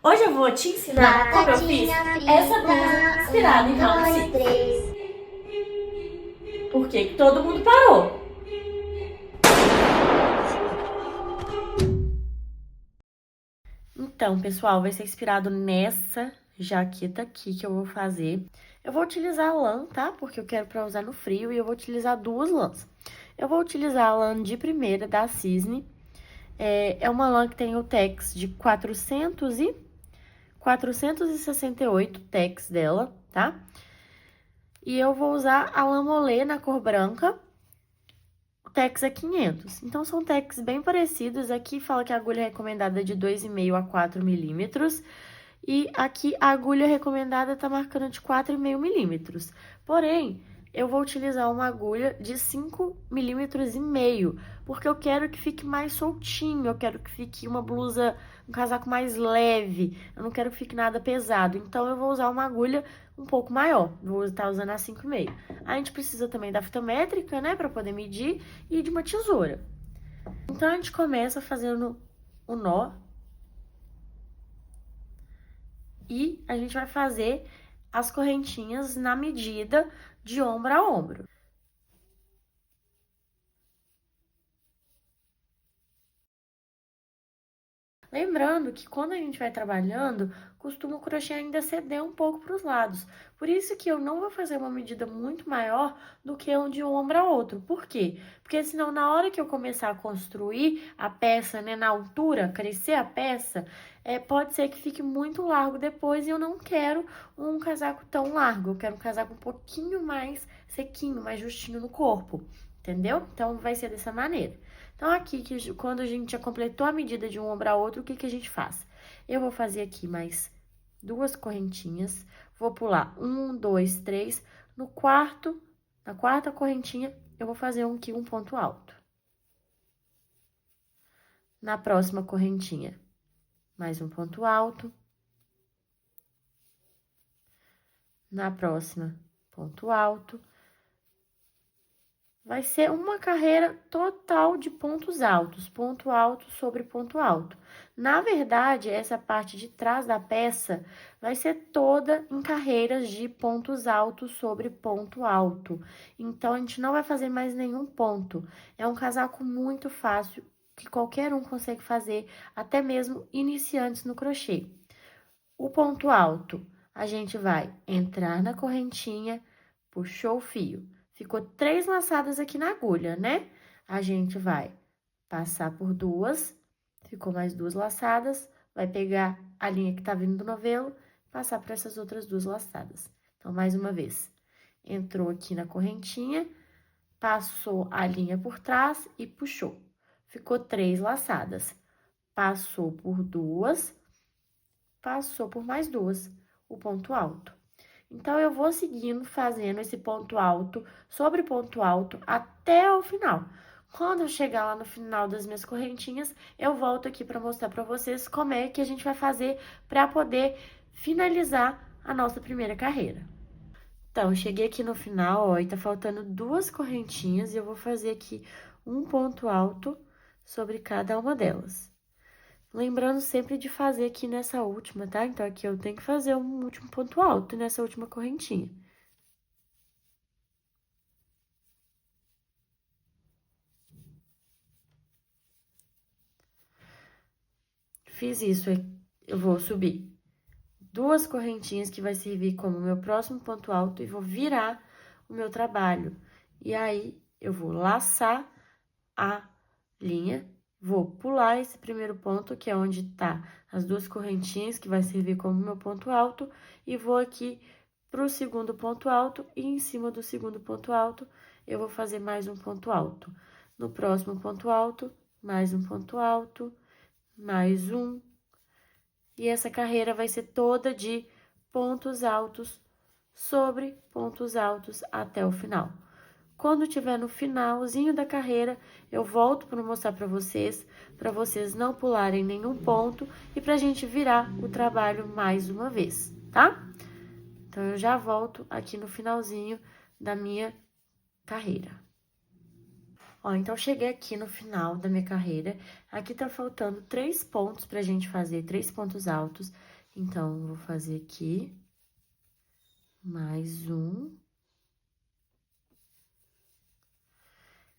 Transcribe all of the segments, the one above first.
Hoje eu vou te ensinar como eu fiz essa blusa inspirada em Round 6. Por que todo mundo parou? Então, pessoal, vai ser inspirado nessa jaqueta aqui que eu vou fazer. Eu vou utilizar a lã, tá? Porque eu quero pra usar no frio e eu vou utilizar duas lãs. Eu vou utilizar a lã de primeira da Cisne. É uma lã que tem o tex de 468 tex dela, tá? E eu vou usar a lã molê na cor branca. O tex é 500. Então, são tex bem parecidos. Aqui fala que a agulha recomendada é de 2,5 a 4 milímetros. E aqui a agulha recomendada tá marcando de 4,5 milímetros. Porém, eu vou utilizar uma agulha de 5 milímetros e meio, porque eu quero que fique mais soltinho, eu quero que fique uma blusa, um casaco mais leve, eu não quero que fique nada pesado. Então, eu vou usar uma agulha um pouco maior, vou estar usando a 5,5. A gente precisa também da fita métrica, né, para poder medir, e de uma tesoura. Então, a gente começa fazendo o nó. E a gente vai fazer as correntinhas na medida de ombro a ombro. Lembrando que quando a gente vai trabalhando, costuma o crochê ainda ceder um pouco para os lados. Por isso que eu não vou fazer uma medida muito maior do que um de um ombro a outro. Por quê? Porque senão na hora que eu começar a construir a peça, né, na altura, crescer a peça, pode ser que fique muito largo depois e eu não quero um casaco tão largo. Eu quero um casaco um pouquinho mais sequinho, mais justinho no corpo, entendeu? Então, vai ser dessa maneira. Então, aqui, quando a gente já completou a medida de um ombro a outro, o que a gente faz? Eu vou fazer aqui mais duas correntinhas, vou pular 1, 2, 3, na quarta correntinha, eu vou fazer aqui um ponto alto. Na próxima correntinha, mais um ponto alto. Na próxima, ponto alto. Vai ser uma carreira total de pontos altos, ponto alto sobre ponto alto. Na verdade, essa parte de trás da peça vai ser toda em carreiras de pontos altos sobre ponto alto. Então, a gente não vai fazer mais nenhum ponto. É um casaco muito fácil, que qualquer um consegue fazer, até mesmo iniciantes no crochê. O ponto alto, a gente vai entrar na correntinha, puxou o fio. Ficou 3 laçadas aqui na agulha, né? A gente vai passar por duas, ficou mais 2 laçadas, vai pegar a linha que tá vindo do novelo, passar por essas outras 2 laçadas. Então, mais uma vez, entrou aqui na correntinha, passou a linha por trás e puxou. Ficou 3 laçadas. Passou por duas, passou por mais 2, o ponto alto. Então, eu vou seguindo, fazendo esse ponto alto sobre ponto alto até o final. Quando eu chegar lá no final das minhas correntinhas, eu volto aqui para mostrar para vocês como é que a gente vai fazer para poder finalizar a nossa primeira carreira. Então, eu cheguei aqui no final, ó, e tá faltando 2 correntinhas e eu vou fazer aqui um ponto alto sobre cada uma delas. Lembrando sempre de fazer aqui nessa última, tá? Então, aqui eu tenho que fazer um último ponto alto nessa última correntinha. Fiz isso, eu vou subir 2 correntinhas que vai servir como meu próximo ponto alto e vou virar o meu trabalho. E aí, eu vou laçar a linha, vou pular esse primeiro ponto, que é onde tá as 2 correntinhas, que vai servir como meu ponto alto, e vou aqui pro segundo ponto alto, e em cima do segundo ponto alto, eu vou fazer mais um ponto alto. No próximo ponto alto, mais um ponto alto, mais um. E essa carreira vai ser toda de pontos altos sobre pontos altos até o final. Quando tiver no finalzinho da carreira, eu volto para mostrar para vocês não pularem nenhum ponto e pra gente virar o trabalho mais uma vez, tá? Então, eu já volto aqui no finalzinho da minha carreira. Ó, então, cheguei aqui no final da minha carreira. Aqui tá faltando 3 pontos pra gente fazer, 3 pontos altos. Então, vou fazer aqui mais um.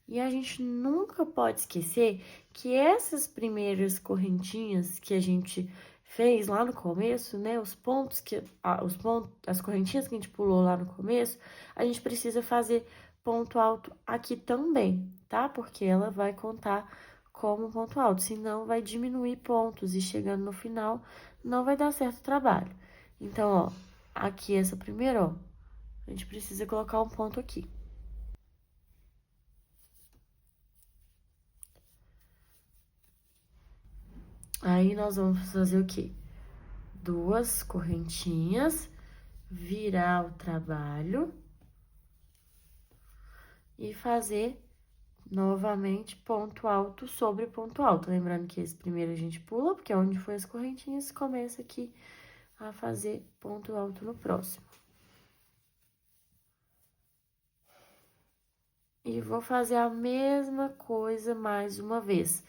E a gente nunca pode esquecer que essas primeiras correntinhas que a gente fez lá no começo, né? Os pontos as correntinhas que a gente pulou lá no começo, a gente precisa fazer ponto alto aqui também, tá? Porque ela vai contar como ponto alto, senão vai diminuir pontos e chegando no final não vai dar certo o trabalho. Então, ó, aqui essa primeira, ó, a gente precisa colocar um ponto aqui. Aí, nós vamos fazer o quê? 2 correntinhas, virar o trabalho e fazer novamente ponto alto sobre ponto alto. Lembrando que esse primeiro a gente pula, porque é onde foi as correntinhas, começa aqui a fazer ponto alto no próximo. E vou fazer a mesma coisa mais uma vez.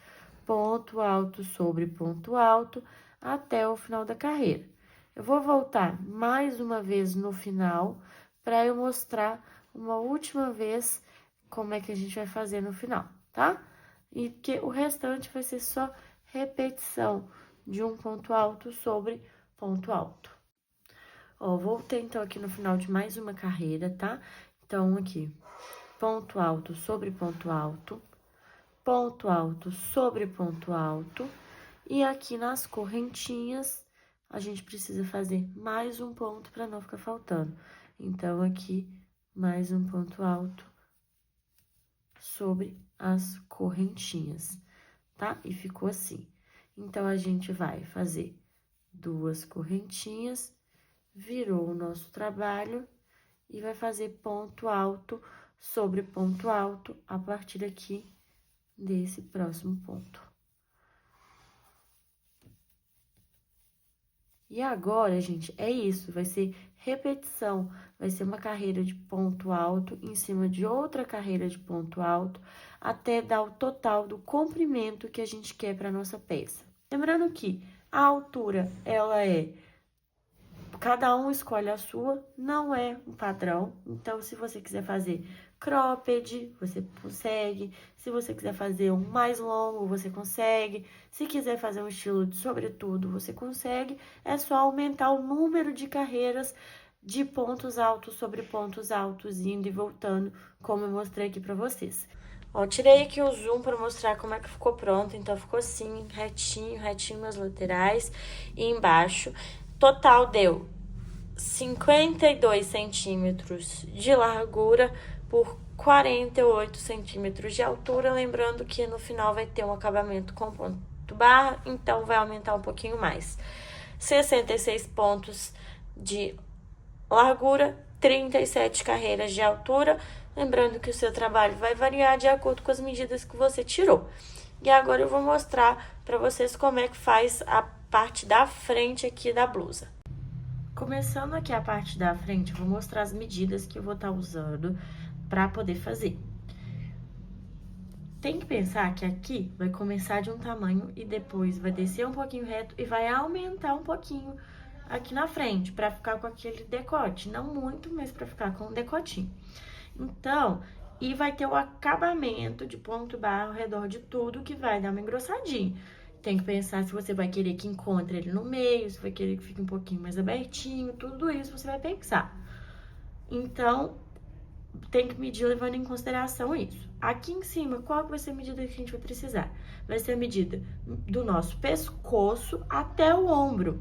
Ponto alto sobre ponto alto até o final da carreira. Eu vou voltar mais uma vez no final para eu mostrar uma última vez como é que a gente vai fazer no final, tá? E que o restante vai ser só repetição de um ponto alto sobre ponto alto. Ó, voltei então aqui no final de mais uma carreira, tá? Então, aqui, ponto alto sobre ponto alto sobre ponto alto. E aqui nas correntinhas, a gente precisa fazer mais um ponto para não ficar faltando. Então, aqui, mais um ponto alto sobre as correntinhas, tá? E ficou assim. Então, a gente vai fazer 2 correntinhas, virou o nosso trabalho e vai fazer ponto alto sobre ponto alto a partir aqui desse próximo ponto. E agora, gente, é isso, vai ser repetição, vai ser uma carreira de ponto alto em cima de outra carreira de ponto alto, até dar o total do comprimento que a gente quer para nossa peça. Lembrando que a altura, ela é... Cada um escolhe a sua, não é um padrão. Então, se você quiser fazer cropped, você consegue. Se você quiser fazer um mais longo, você consegue. Se quiser fazer um estilo de sobretudo, você consegue. É só aumentar o número de carreiras de pontos altos sobre pontos altos, indo e voltando, como eu mostrei aqui pra vocês. Ó, tirei aqui o zoom para mostrar como é que ficou pronto. Então, ficou assim, retinho, retinho nas laterais e embaixo. Total deu 52 centímetros de largura por 48 centímetros de altura. Lembrando que no final vai ter um acabamento com ponto barra, então vai aumentar um pouquinho mais. 66 pontos de largura, 37 carreiras de altura. Lembrando que o seu trabalho vai variar de acordo com as medidas que você tirou. E agora eu vou mostrar para vocês como é que faz a parte da frente aqui da blusa. Começando aqui a parte da frente, eu vou mostrar as medidas que eu vou estar usando para poder fazer. Tem que pensar que aqui vai começar de um tamanho e depois vai descer um pouquinho reto e vai aumentar um pouquinho aqui na frente, para ficar com aquele decote. Não muito, mas para ficar com um decotinho. Então, e vai ter o acabamento de ponto barra ao redor de tudo, que vai dar uma engrossadinha. Tem que pensar se você vai querer que encontre ele no meio, se vai querer que fique um pouquinho mais abertinho, tudo isso você vai pensar. Então, tem que medir levando em consideração isso. Aqui em cima, qual vai ser a medida que a gente vai precisar? Vai ser a medida do nosso pescoço até o ombro.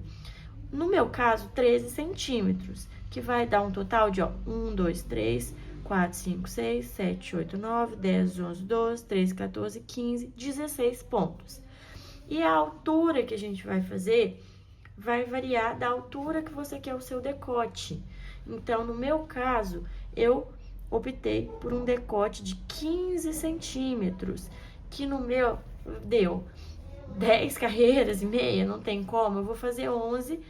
No meu caso, 13 centímetros, que vai dar um total de, ó, 1, 2, 3, 4, 5, 6, 7, 8, 9, 10, 11, 12, 13, 14, 15, 16 pontos. E a altura que a gente vai fazer vai variar da altura que você quer o seu decote. Então, no meu caso, eu optei por um decote de 15 centímetros, que no meu deu 10 carreiras e meia, não tem como, eu vou fazer 11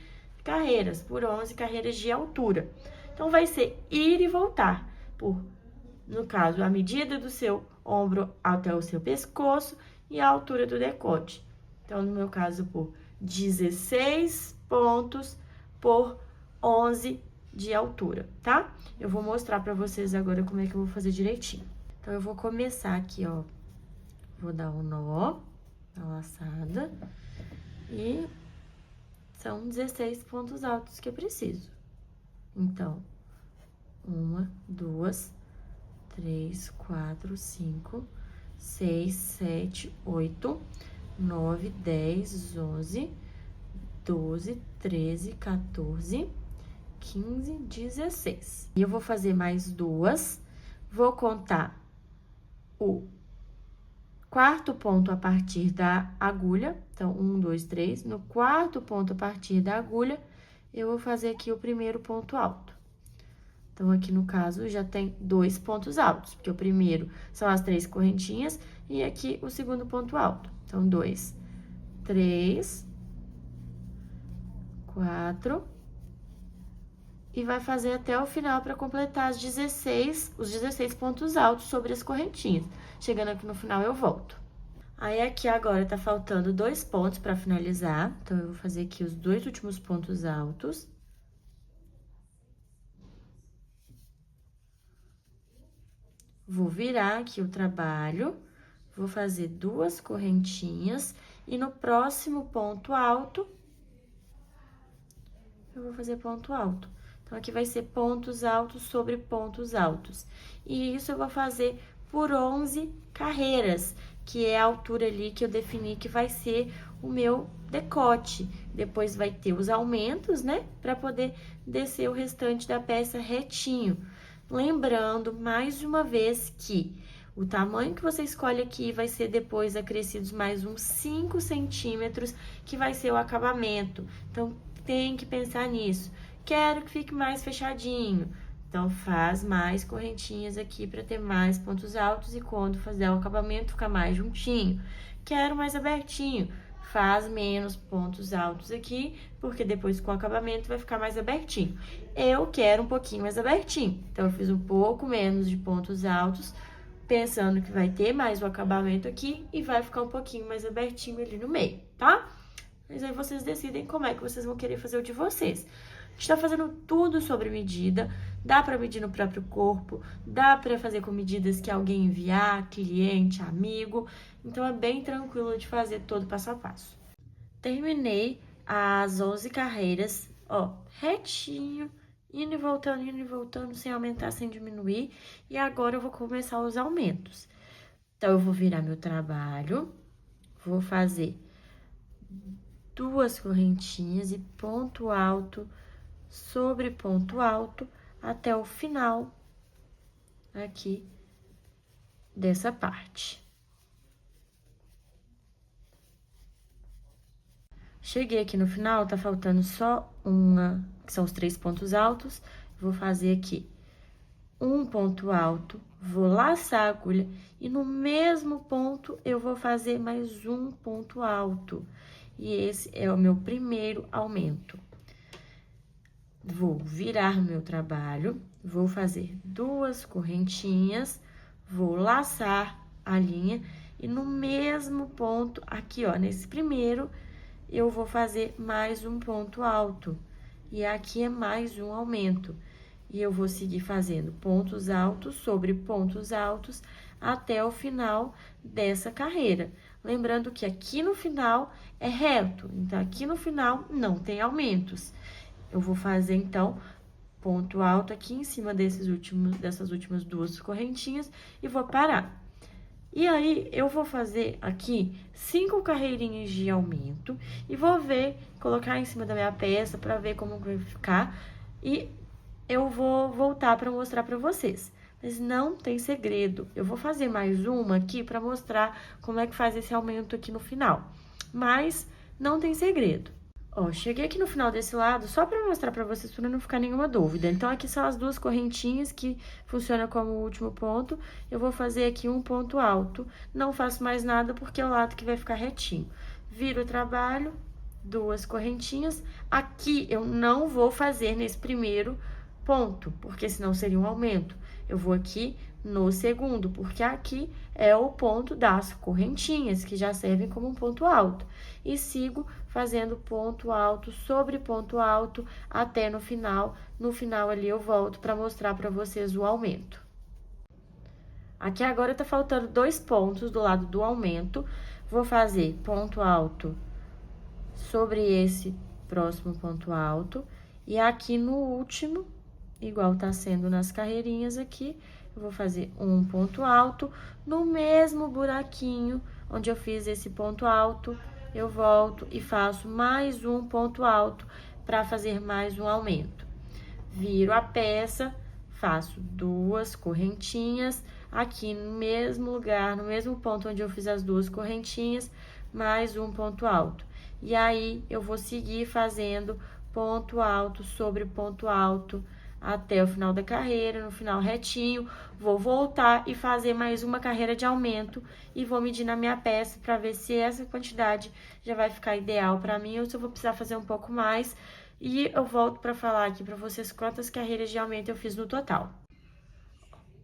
carreiras, por 11 carreiras de altura. Então, vai ser ir e voltar, no caso, a medida do seu ombro até o seu pescoço e a altura do decote. Então, no meu caso, por 16 pontos por 11 de altura, tá? Eu vou mostrar pra vocês agora como é que eu vou fazer direitinho. Então, eu vou começar aqui, ó. Vou dar um nó na laçada e são 16 pontos altos que eu preciso. Então, 1, 2, 3, 4, 5, 6, 7, 8, 9, 10, 11, 12, 13, 14, 15, 16. E eu vou fazer mais duas, vou contar o quarto ponto a partir da agulha, então, 1, 2, 3. No quarto ponto a partir da agulha, eu vou fazer aqui o primeiro ponto alto. Então, aqui no caso, já tem 2 pontos altos, porque o primeiro são as 3 correntinhas e aqui o segundo ponto alto. Então, 2, 3, 4, e vai fazer até o final para completar os 16 pontos altos sobre as correntinhas. Chegando aqui no final, eu volto. Aí, aqui agora tá faltando 2 pontos para finalizar, então, eu vou fazer aqui os 2 últimos pontos altos. Vou virar aqui o trabalho, vou fazer 2 correntinhas e no próximo ponto alto, eu vou fazer ponto alto. Então, aqui vai ser pontos altos sobre pontos altos. E isso eu vou fazer por 11 carreiras, que é a altura ali que eu defini que vai ser o meu decote. Depois vai ter os aumentos, né? Para poder descer o restante da peça retinho. Lembrando, mais uma vez, que o tamanho que você escolhe aqui vai ser depois acrescidos mais uns 5 centímetros, que vai ser o acabamento. Então, tem que pensar nisso. Quero que fique mais fechadinho. Então, faz mais correntinhas aqui para ter mais pontos altos e quando fazer o acabamento ficar mais juntinho. Quero mais abertinho. Faz menos pontos altos aqui, porque depois com o acabamento vai ficar mais abertinho. Eu quero um pouquinho mais abertinho, então eu fiz um pouco menos de pontos altos, pensando que vai ter mais o acabamento aqui e vai ficar um pouquinho mais abertinho ali no meio, tá? Mas aí vocês decidem como é que vocês vão querer fazer o de vocês. A gente tá fazendo tudo sobre medida, dá pra medir no próprio corpo, dá pra fazer com medidas que alguém enviar, cliente, amigo, então é bem tranquilo de fazer todo passo a passo. Terminei as 11 carreiras, ó, retinho, indo e voltando, sem aumentar, sem diminuir, e agora eu vou começar os aumentos. Então, eu vou virar meu trabalho, vou fazer 2 correntinhas e ponto alto sobre ponto alto até o final aqui dessa parte. Cheguei aqui no final, tá faltando só uma, que são os 3 pontos altos. Vou fazer aqui um ponto alto, vou laçar a agulha e no mesmo ponto eu vou fazer mais um ponto alto. E esse é o meu primeiro aumento. Vou virar o meu trabalho, vou fazer 2 correntinhas, vou laçar a linha e no mesmo ponto, aqui ó, nesse primeiro, eu vou fazer mais um ponto alto. E aqui é mais um aumento. E eu vou seguir fazendo pontos altos sobre pontos altos até o final dessa carreira. Lembrando que aqui no final é reto, então aqui no final não tem aumentos. Eu vou fazer, então, ponto alto aqui em cima dessas últimas 2 correntinhas e vou parar. E aí, eu vou fazer aqui 5 carreirinhas de aumento e vou ver, colocar em cima da minha peça para ver como vai ficar. E eu vou voltar para mostrar para vocês. Mas não tem segredo. Eu vou fazer mais uma aqui para mostrar como é que faz esse aumento aqui no final. Mas não tem segredo. Ó, cheguei aqui no final desse lado só pra mostrar pra vocês, pra não ficar nenhuma dúvida. Então, aqui são as 2 correntinhas que funcionam como o último ponto. Eu vou fazer aqui um ponto alto. Não faço mais nada porque é o lado que vai ficar retinho. Viro o trabalho, 2 correntinhas. Aqui eu não vou fazer nesse primeiro ponto, porque senão seria um aumento. Eu vou aqui no segundo, porque aqui é o ponto das correntinhas, que já servem como um ponto alto. E sigo fazendo ponto alto sobre ponto alto até no final. No final ali eu volto para mostrar para vocês o aumento. Aqui agora tá faltando 2 pontos do lado do aumento. Vou fazer ponto alto sobre esse próximo ponto alto. E aqui no último, igual tá sendo nas carreirinhas aqui, eu vou fazer um ponto alto no mesmo buraquinho onde eu fiz esse ponto alto. Eu volto e faço mais um ponto alto para fazer mais um aumento. Viro a peça, faço 2 correntinhas aqui no mesmo lugar, no mesmo ponto onde eu fiz as 2 correntinhas, mais um ponto alto. E aí, eu vou seguir fazendo ponto alto sobre ponto alto até o final da carreira, no final retinho, vou voltar e fazer mais uma carreira de aumento e vou medir na minha peça para ver se essa quantidade já vai ficar ideal para mim ou se eu vou precisar fazer um pouco mais. E eu volto para falar aqui para vocês quantas carreiras de aumento eu fiz no total.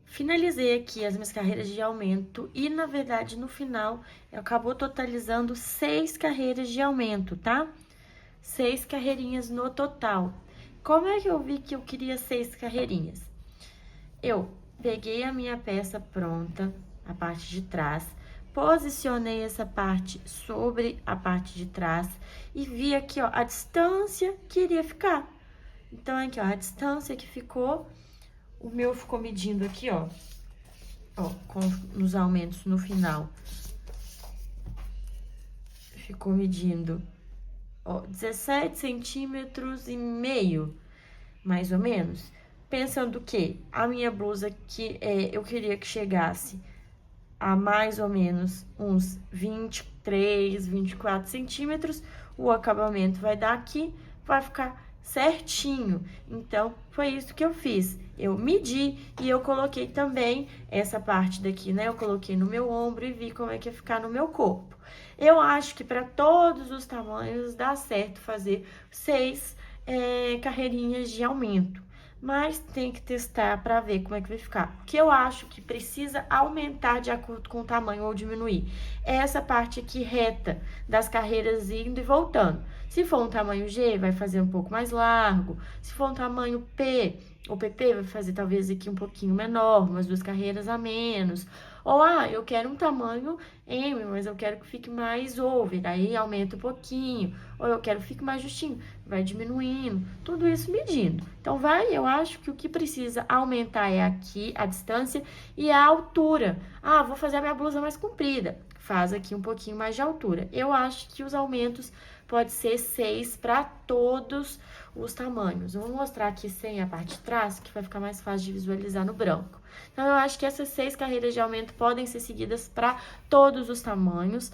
Finalizei aqui as minhas carreiras de aumento e, na verdade, no final, eu acabou totalizando 6 carreiras de aumento, tá? 6 carreirinhas no total. Como é que eu vi que eu queria 6 carreirinhas? Eu peguei a minha peça pronta, a parte de trás, posicionei essa parte sobre a parte de trás e vi aqui, ó, a distância que iria ficar. Então, aqui, ó, a distância que ficou, o meu ficou medindo aqui, ó, com os aumentos no final. Ficou medindo, ó, 17 centímetros e meio, mais ou menos. Pensando que a minha blusa que eu queria que chegasse a mais ou menos uns 23, 24 centímetros, o acabamento vai dar aqui, vai ficar certinho. Então, foi isso que eu fiz. Eu medi e eu coloquei também essa parte daqui, né? Eu coloquei no meu ombro e vi como é que ia ficar no meu corpo. Eu acho que para todos os tamanhos dá certo fazer 6 carreirinhas de aumento. Mas tem que testar para ver como é que vai ficar. O que eu acho que precisa aumentar de acordo com o tamanho ou diminuir é essa parte aqui reta das carreiras indo e voltando. Se for um tamanho G, vai fazer um pouco mais largo. Se for um tamanho P ou PP, vai fazer talvez aqui um pouquinho menor, umas 2 carreiras a menos. Ou, eu quero um tamanho M, mas eu quero que fique mais over, aí aumenta um pouquinho. Ou eu quero que fique mais justinho, vai diminuindo. Tudo isso medindo. Então, eu acho que o que precisa aumentar é aqui a distância e a altura. Vou fazer a minha blusa mais comprida. Faz aqui um pouquinho mais de altura. Eu acho que os aumentos pode ser 6 para todos os tamanhos. Eu vou mostrar aqui sem a parte de trás, que vai ficar mais fácil de visualizar no branco. Então, eu acho que essas 6 carreiras de aumento podem ser seguidas para todos os tamanhos.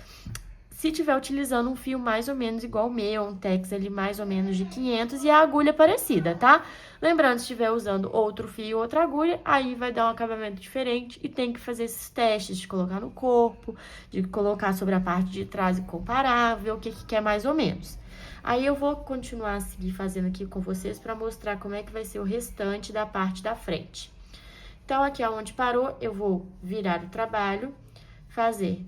Se tiver utilizando um fio mais ou menos igual o meu, um tex ali mais ou menos de 500 e a agulha parecida, tá? Lembrando, se estiver usando outro fio, outra agulha, aí vai dar um acabamento diferente e tem que fazer esses testes de colocar no corpo, de colocar sobre a parte de trás e comparar, ver o que quer mais ou menos. Aí eu vou continuar a seguir fazendo aqui com vocês para mostrar como é que vai ser o restante da parte da frente. Então, aqui onde parou, eu vou virar o trabalho, fazer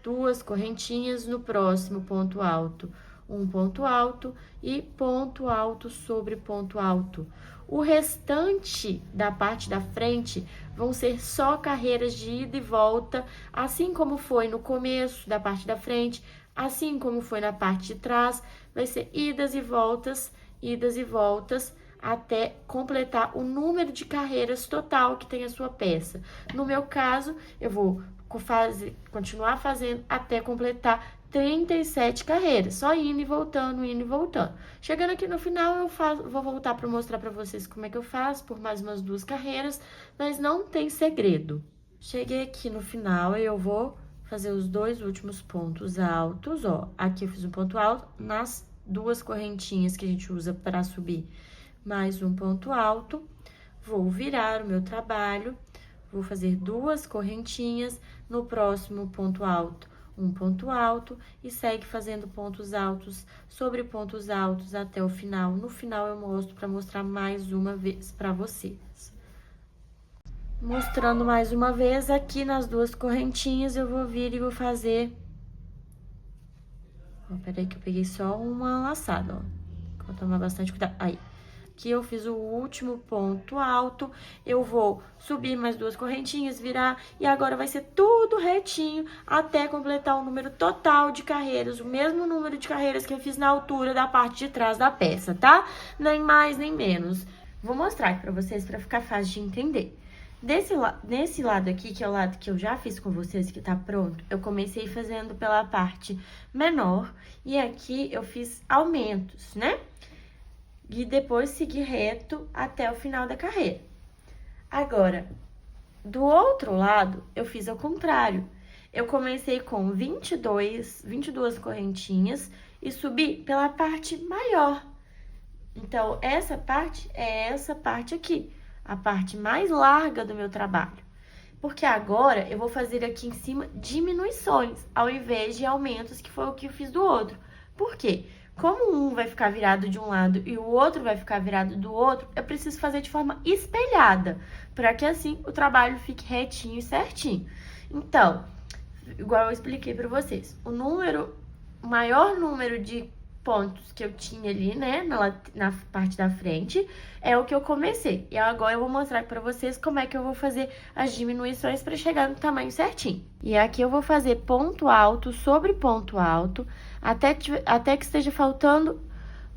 2 correntinhas no próximo ponto alto, um ponto alto e ponto alto sobre ponto alto. O restante da parte da frente vão ser só carreiras de ida e volta, assim como foi no começo da parte da frente, assim como foi na parte de trás, vai ser idas e voltas, até completar o número de carreiras total que tem a sua peça. No meu caso, eu vou continuar fazendo até completar 37 carreiras, só indo e voltando, indo e voltando. Chegando aqui no final, vou voltar para mostrar para vocês como é que eu faço por mais umas 2 carreiras, mas não tem segredo. Cheguei aqui no final e eu vou fazer os 2 últimos pontos altos, ó. Aqui eu fiz um ponto alto nas 2 correntinhas que a gente usa para subir, mais um ponto alto. Vou virar o meu trabalho, vou fazer 2 correntinhas, no próximo ponto alto, um ponto alto e segue fazendo pontos altos sobre pontos altos até o final. No final eu mostro para mostrar mais uma vez para vocês. Mostrando mais uma vez, aqui nas duas correntinhas, eu vou vir e vou fazer... Ó, peraí que eu peguei só uma laçada, ó. Vou tomar bastante cuidado. Aí, aqui eu fiz o último ponto alto, eu vou subir mais duas correntinhas, virar, e agora vai ser tudo retinho até completar o número total de carreiras, o mesmo número de carreiras que eu fiz na altura da parte de trás da peça, tá? Nem mais, nem menos. Vou mostrar aqui pra vocês, pra ficar fácil de entender. Nesse lado aqui, que é o lado que eu já fiz com vocês, que tá pronto, eu comecei fazendo pela parte menor, e aqui eu fiz aumentos, né? E depois segui reto até o final da carreira. Agora, do outro lado, eu fiz ao contrário. Eu comecei com 22 correntinhas e subi pela parte maior. Então, essa parte é essa parte aqui, a parte mais larga do meu trabalho. Porque agora eu vou fazer aqui em cima diminuições, ao invés de aumentos, que foi o que eu fiz do outro. Por quê? Como um vai ficar virado de um lado e o outro vai ficar virado do outro, eu preciso fazer de forma espelhada, para que assim o trabalho fique retinho e certinho. Então, igual eu expliquei para vocês, o maior número de pontos que eu tinha ali, né, na parte da frente, é o que eu comecei. E agora eu vou mostrar para vocês como é que eu vou fazer as diminuições para chegar no tamanho certinho. E aqui eu vou fazer ponto alto sobre ponto alto, até que esteja faltando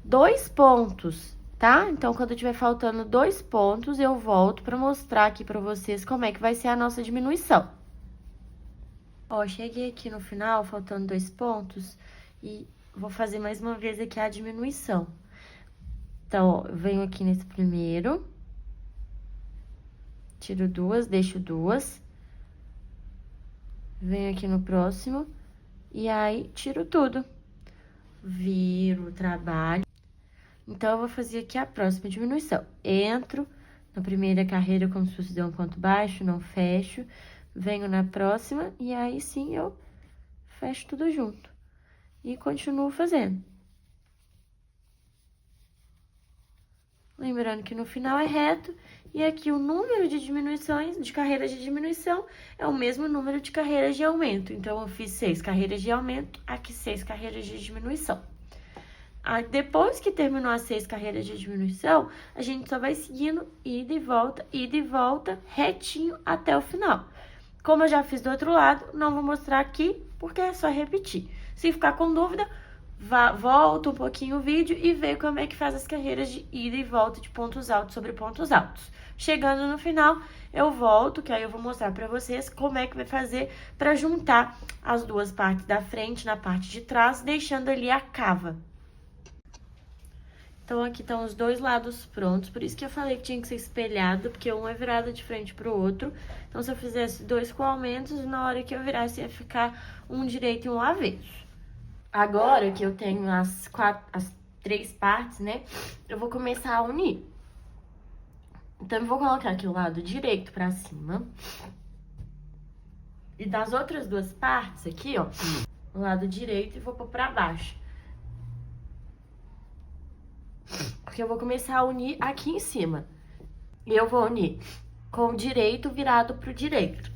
2 pontos, tá? Então, quando tiver faltando 2 pontos, eu volto para mostrar aqui para vocês como é que vai ser a nossa diminuição. Ó, cheguei aqui no final, faltando 2 pontos, e vou fazer mais uma vez aqui a diminuição. Então, ó, eu venho aqui nesse primeiro, tiro 2, deixo 2, venho aqui no próximo, e aí tiro tudo. Viro o trabalho. Então, eu vou fazer aqui a próxima diminuição. Entro na primeira carreira como se fosse dar um ponto baixo, não fecho. Venho na próxima e aí sim eu fecho tudo junto. E continuo fazendo. Lembrando que no final é reto. E aqui o número de diminuições, de carreiras de diminuição, é o mesmo número de carreiras de aumento. Então, eu fiz 6 carreiras de aumento, aqui 6 carreiras de diminuição. Aí, depois que terminou as 6 carreiras de diminuição, a gente só vai seguindo ida e volta, retinho até o final. Como eu já fiz do outro lado, não vou mostrar aqui, porque é só repetir. Se ficar com dúvida, volta um pouquinho o vídeo e vê como é que faz as carreiras de ida e volta de pontos altos sobre pontos altos. Chegando no final, eu volto, que aí eu vou mostrar pra vocês como é que vai fazer pra juntar as duas partes da frente na parte de trás, deixando ali a cava. Então, aqui estão os dois lados prontos, por isso que eu falei que tinha que ser espelhado, porque um é virado de frente pro outro. Então, se eu fizesse 2 com aumentos, na hora que eu virasse ia ficar um direito e um avesso. Agora que eu tenho as 3 partes, né, eu vou começar a unir. Então, eu vou colocar aqui o lado direito pra cima. E das outras 2 partes aqui, ó, o lado direito e vou pôr pra baixo. Porque eu vou começar a unir aqui em cima. E eu vou unir com o direito virado pro direito.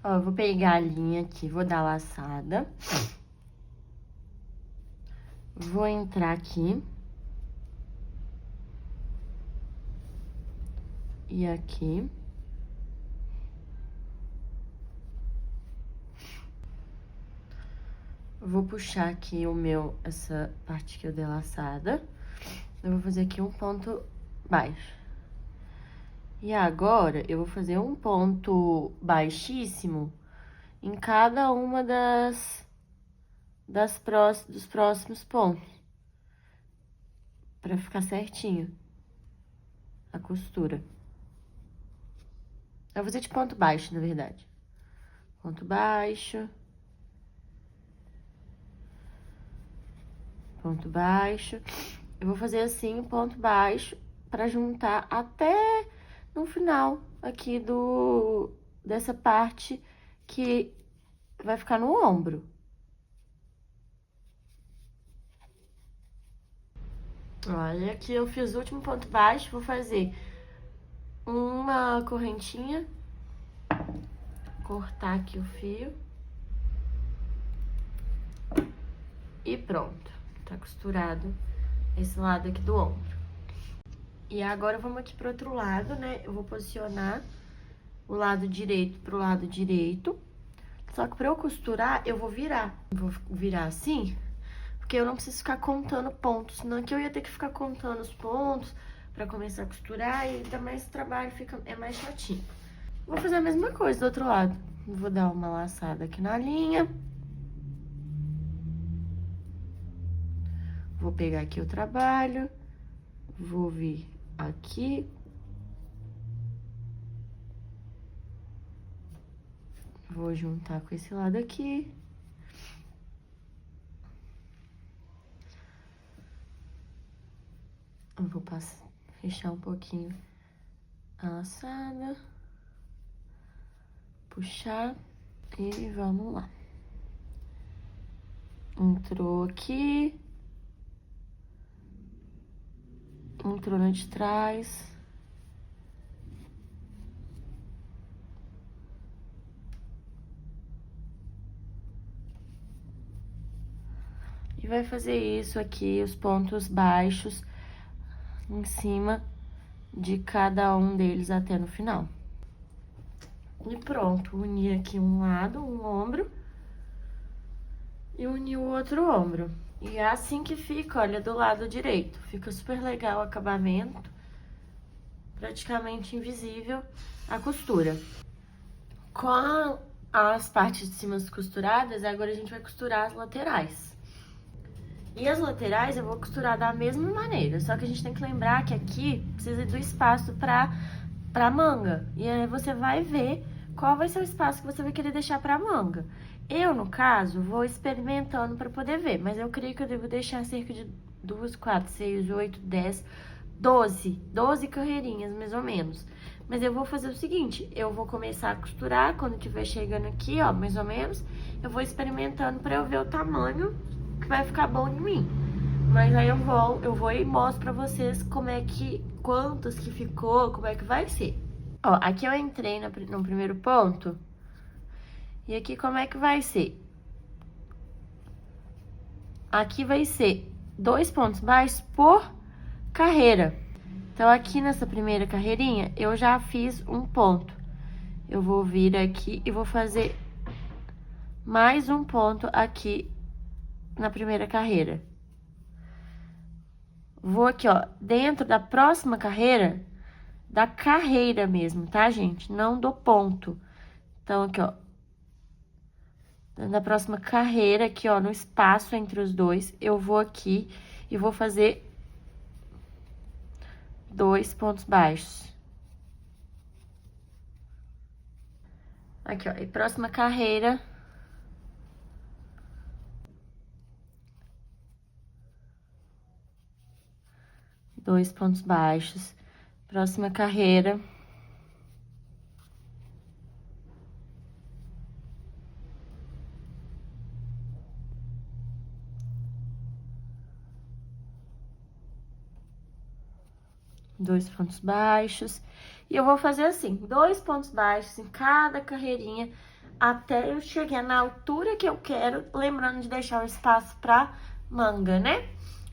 Ó, eu vou pegar a linha aqui, vou dar laçada. Vou entrar aqui. E aqui. Vou puxar aqui essa parte que eu dei laçada. Eu vou fazer aqui um ponto baixo. E agora, eu vou fazer um ponto baixíssimo em cada uma dos próximos pontos. Pra ficar certinho a costura. Eu vou fazer de ponto baixo, na verdade. Ponto baixo. Ponto baixo. Eu vou fazer assim, ponto baixo, pra juntar até no final aqui dessa parte que vai ficar no ombro. Olha, aqui eu fiz o último ponto baixo, vou fazer uma correntinha, cortar aqui o fio e pronto, tá costurado esse lado aqui do ombro. E agora vamos aqui pro outro lado, né? Eu vou posicionar o lado direito pro lado direito, só que pra eu costurar, eu vou virar. Vou virar assim, porque eu não preciso ficar contando pontos, senão que eu ia ter que ficar contando os pontos pra começar a costurar e dá mais trabalho, é mais chatinho. Vou fazer a mesma coisa do outro lado. Vou dar uma laçada aqui na linha. Vou pegar aqui o trabalho, vou vir aqui. Vou juntar com esse lado aqui. Eu vou fechar um pouquinho a laçada. Puxar e vamos lá. Entrou aqui. Entrou na de trás. E vai fazer isso aqui, os pontos baixos em cima de cada um deles até no final. E pronto, uni aqui um lado, um ombro, e uni o outro ombro. E é assim que fica, olha, do lado direito. Fica super legal o acabamento, praticamente invisível a costura. Com as partes de cima costuradas, agora a gente vai costurar as laterais. E as laterais eu vou costurar da mesma maneira, só que a gente tem que lembrar que aqui precisa do espaço pra manga. E aí você vai ver qual vai ser o espaço que você vai querer deixar pra manga. Eu, no caso, vou experimentando pra poder ver, mas eu creio que eu devo deixar cerca de 2, 4, 6, 8, 10, 12 carreirinhas, mais ou menos. Mas eu vou fazer o seguinte, eu vou começar a costurar, quando estiver chegando aqui, ó, mais ou menos, eu vou experimentando pra eu ver o tamanho que vai ficar bom em mim. Mas aí eu vou e mostro pra vocês como é que, quantos que ficou, como é que vai ser. Ó, aqui eu entrei no primeiro ponto. E aqui como é que vai ser? Aqui vai ser 2 pontos baixos por carreira. Então, aqui nessa primeira carreirinha, eu já fiz um ponto. Eu vou vir aqui e vou fazer mais um ponto aqui na primeira carreira. Vou aqui, ó, dentro da próxima carreira, da carreira mesmo, tá, gente? Não do ponto. Então, aqui, ó. Na próxima carreira, aqui, ó, no espaço entre os dois, eu vou aqui e vou fazer 2 pontos baixos. Aqui, ó, e próxima carreira. Dois pontos baixos. Próxima carreira. Dois pontos baixos. E eu vou fazer assim, 2 pontos baixos em cada carreirinha, até eu chegar na altura que eu quero, lembrando de deixar o espaço pra manga, né?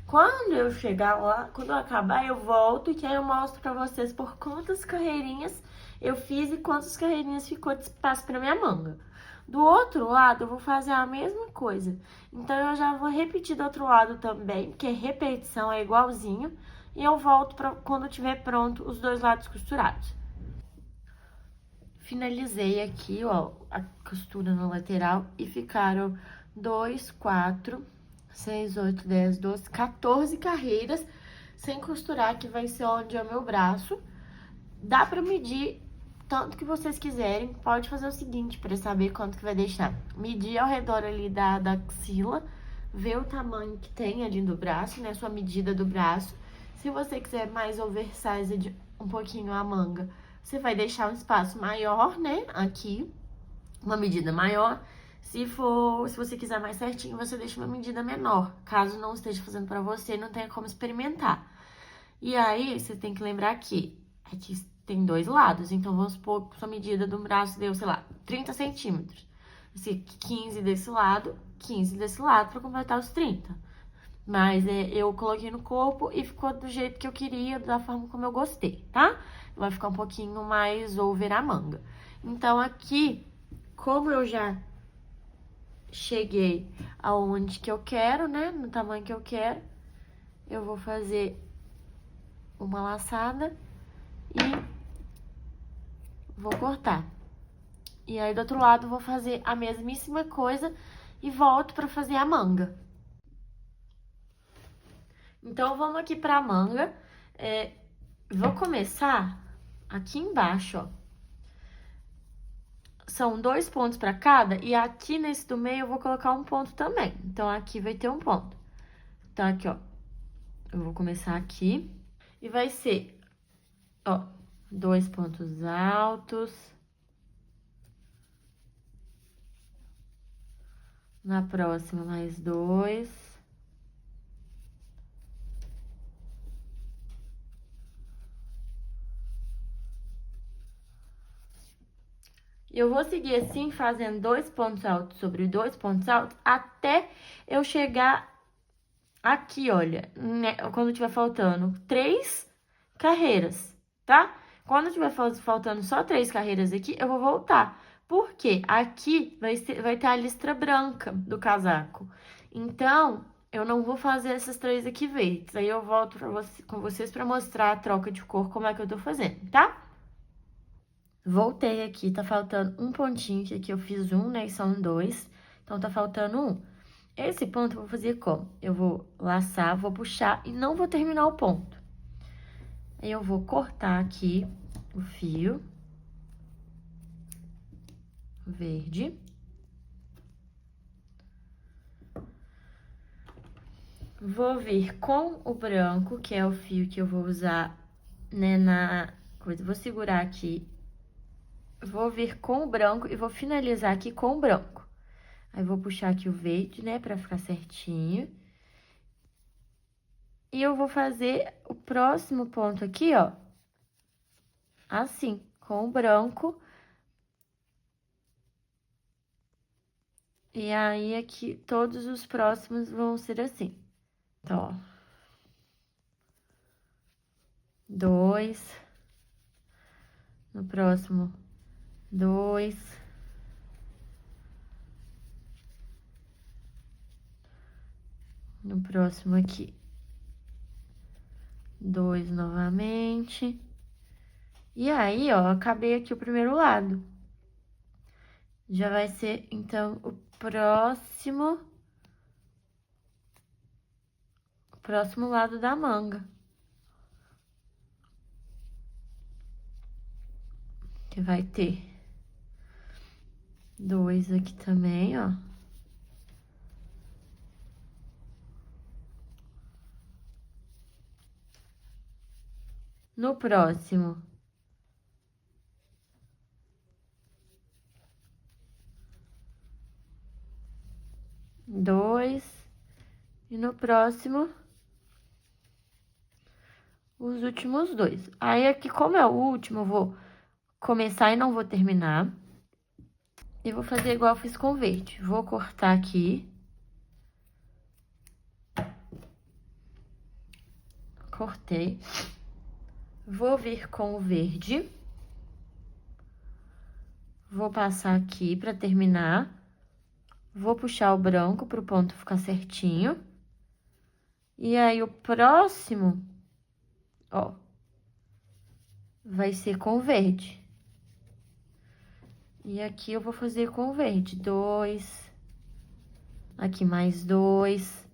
Quando eu chegar lá, quando eu acabar, eu volto e que aí eu mostro pra vocês por quantas carreirinhas eu fiz e quantas carreirinhas ficou de espaço pra minha manga. Do outro lado, eu vou fazer a mesma coisa. Então, eu já vou repetir do outro lado também, porque repetição é igualzinho. E eu volto pra quando tiver pronto os dois lados costurados. Finalizei aqui, ó, a costura na lateral e ficaram 2, 4, 6, 8, 10, 12, 14 carreiras sem costurar, que vai ser onde é o meu braço. Dá pra medir tanto que vocês quiserem. Pode fazer o seguinte, pra saber quanto que vai deixar. Medir ao redor ali da axila, ver o tamanho que tem ali do braço, né, sua medida do braço. Se você quiser mais oversize um pouquinho a manga, você vai deixar um espaço maior, né, aqui, uma medida maior. Se você quiser mais certinho, você deixa uma medida menor, caso não esteja fazendo pra você, não tenha como experimentar. E aí, você tem que lembrar que aqui tem 2 lados. Então, vamos supor que sua medida do braço deu, sei lá, 30 centímetros. Assim, 15 desse lado, 15 desse lado, pra completar os 30. Mas eu coloquei no corpo e ficou do jeito que eu queria, da forma como eu gostei, tá? Vai ficar um pouquinho mais over a manga. Então, aqui, como eu já cheguei aonde que eu quero, né? No tamanho que eu quero, eu vou fazer uma laçada e vou cortar. E aí, do outro lado, vou fazer a mesmíssima coisa e volto pra fazer a manga. Então, vamos aqui pra manga. Vou começar aqui embaixo, ó. São 2 pontos pra cada, e aqui nesse do meio eu vou colocar um ponto também. Então, aqui vai ter um ponto. Então, aqui, ó. Eu vou começar aqui. E vai ser, ó, 2 pontos altos. Na próxima, mais 2. E eu vou seguir assim, fazendo 2 pontos altos sobre 2 pontos altos, até eu chegar aqui, olha, né, quando tiver faltando 3 carreiras, tá? Quando tiver faltando só 3 carreiras aqui, eu vou voltar. Porque aqui vai ter a listra branca do casaco. Então, eu não vou fazer essas 3 aqui verdes. Aí eu volto com vocês pra mostrar a troca de cor, como é que eu tô fazendo, tá? Voltei aqui, tá faltando um pontinho, que aqui eu fiz um, né, e são 2. Então, tá faltando um. Esse ponto eu vou fazer como? Eu vou laçar, vou puxar e não vou terminar o ponto. Aí, eu vou cortar aqui o fio verde. Vou vir com o branco, que é o fio que eu vou usar, né, na coisa. Vou segurar aqui. Vou vir com o branco e vou finalizar aqui com o branco. Aí, vou puxar aqui o verde, né, pra ficar certinho. E eu vou fazer o próximo ponto aqui, ó, assim, com o branco. E aí, aqui, todos os próximos vão ser assim. Então, ó. 2. No próximo, 2. No próximo aqui, 2 novamente. E aí, ó, acabei aqui o primeiro lado. Já vai ser, então, o próximo lado da manga. Que vai ter 2 aqui também, ó. No próximo, 2. E no próximo, os últimos 2. Aí, aqui, como é o último, eu vou começar e não vou terminar. E vou fazer igual eu fiz com o verde. Vou cortar aqui. Cortei. Vou vir com o verde. Vou passar aqui pra terminar. Vou puxar o branco pro ponto ficar certinho. E aí, o próximo, ó, vai ser com o verde. E aqui eu vou fazer com o verde. 2. Aqui mais 2.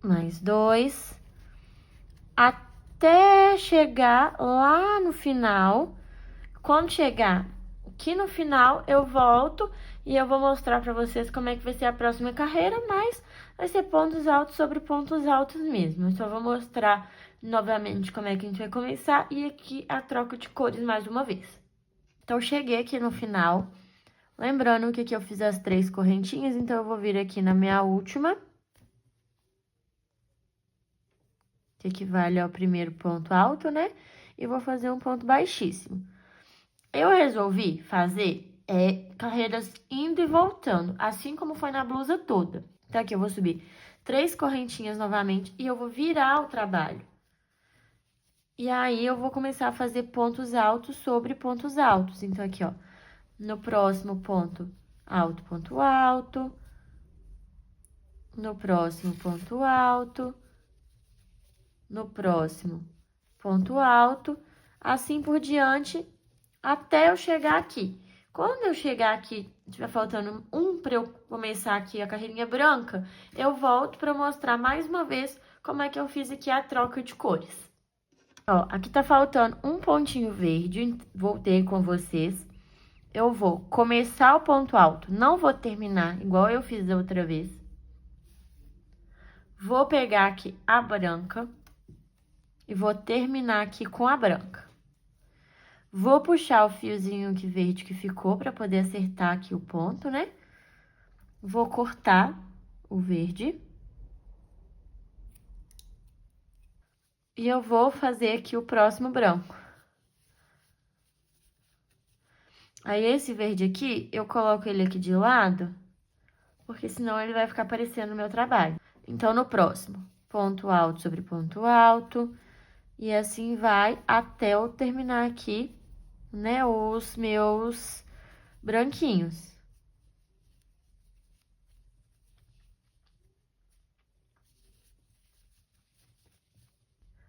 Mais 2. Até chegar lá no final. Quando chegar aqui no final, eu volto e eu vou mostrar pra vocês como é que vai ser a próxima carreira, mas vai ser pontos altos sobre pontos altos mesmo. Eu só vou mostrar novamente como é que a gente vai começar e aqui a troca de cores mais uma vez. Então, cheguei aqui no final, lembrando que aqui eu fiz as 3 correntinhas, então eu vou vir aqui na minha última. que equivale ao primeiro ponto alto, né? E vou fazer um ponto baixíssimo. Eu resolvi fazer carreiras indo e voltando, assim como foi na blusa toda. Então, aqui eu vou subir 3 correntinhas novamente e eu vou virar o trabalho. E aí, eu vou começar a fazer pontos altos sobre pontos altos. Então, aqui, ó, no próximo ponto alto, ponto alto. No próximo ponto alto. No próximo ponto alto. Assim por diante, até eu chegar aqui. Quando eu chegar aqui, tiver faltando um para eu começar aqui a carreirinha branca, eu volto para mostrar mais uma vez como é que eu fiz aqui a troca de cores. Ó, aqui tá faltando um pontinho verde, voltei com vocês. Eu vou começar o ponto alto, não vou terminar igual eu fiz da outra vez. Vou pegar aqui a branca e vou terminar aqui com a branca. Vou puxar o fiozinho aqui verde que ficou para poder acertar aqui o ponto, né? Vou cortar o verde. E eu vou fazer aqui o próximo branco. Aí, esse verde aqui, eu coloco ele aqui de lado, porque senão ele vai ficar aparecendo no meu trabalho. Então, no próximo, ponto alto sobre ponto alto, e assim vai até eu terminar aqui, né, os meus branquinhos.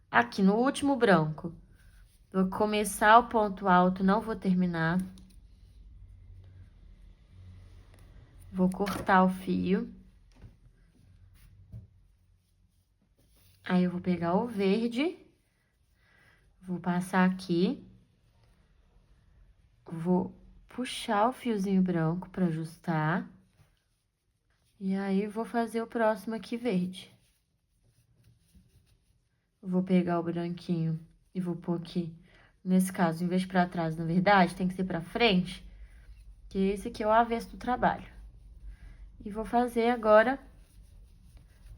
Aqui no último branco, vou começar o ponto alto, não vou terminar. Vou cortar o fio. Aí, eu vou pegar o verde, vou passar aqui, vou puxar o fiozinho branco para ajustar. E aí, vou fazer o próximo aqui verde. Vou pegar o branquinho e vou pôr aqui. Nesse caso, em vez de pra trás, na verdade, tem que ser pra frente, que esse aqui é o avesso do trabalho. E vou fazer agora